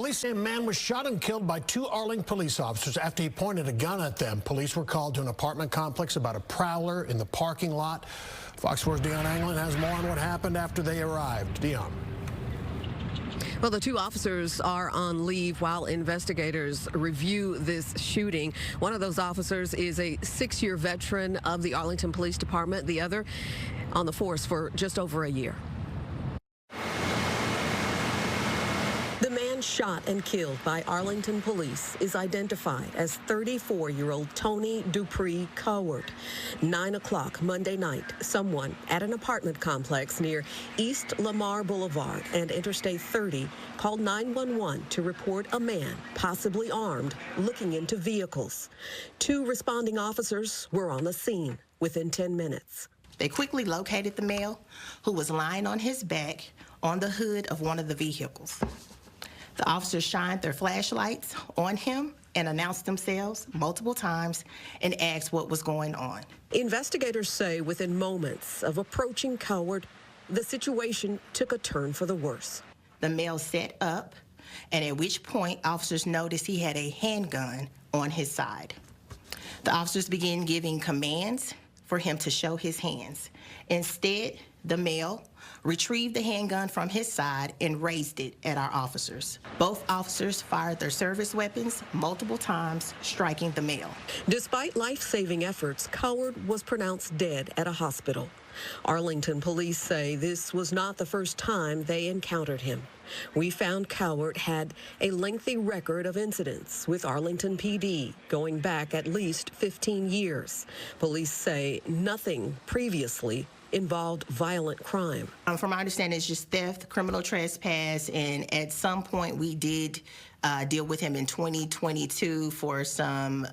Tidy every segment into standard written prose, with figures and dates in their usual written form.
Police say a man was shot and killed by two Arlington police officers after he pointed a gun at them. Police were called to an apartment complex about a prowler in the parking lot. Fox 4's Dion Anglin has more on what happened after they arrived. Dion. Well, the two officers are on leave while investigators review this shooting. One of those officers is a 6-year veteran of the Arlington Police Department. The other on the force for just over a year. The man shot and killed by Arlington police is identified as 34-year-old Tony Dupree Cowart. 9 o'clock Monday night, someone at an apartment complex near East Lamar Boulevard and Interstate 30 called 911 to report a man, possibly armed, looking into vehicles. Two responding officers were on the scene within 10 minutes. They quickly located the male, who was lying on his back on the hood of one of the vehicles. The officers shined their flashlights on him and announced themselves multiple times and asked what was going on. Investigators say within moments of approaching Cowart, the situation took a turn for the worse. The male sat up, and at which point officers noticed he had a handgun on his side. The officers began giving commands for him to show his hands. Instead, the male retrieved the handgun from his side and raised it at our officers. Both officers fired their service weapons multiple times, striking the male. Despite life-saving efforts, Cowart was pronounced dead at a hospital. Arlington police say this was not the first time they encountered him. We found Cowart had a lengthy record of incidents with Arlington PD going back at least 15 years. Police say nothing previously involved violent crime. From my understanding, it's just theft, criminal trespass, and at some point we did deal with him in 2022 for some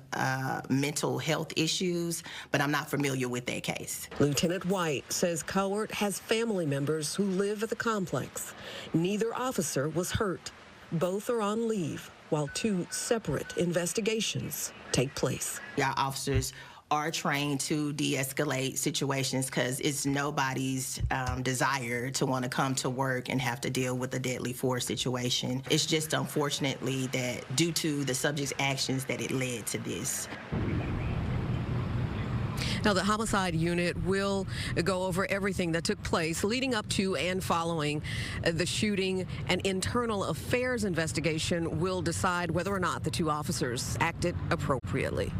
mental health issues, but I'm not familiar with that case. Lieutenant White says Cowart has family members who live at the complex. Neither officer was hurt. Both are on leave while two separate investigations take place. Our officers are trained to de-escalate situations because it's nobody's desire to want to come to work and have to deal with a deadly force situation. It's just unfortunately that due to the subject's actions that it led to this. Now, the homicide unit will go over everything that took place leading up to and following the shooting. An internal affairs investigation will decide whether or not the two officers acted appropriately.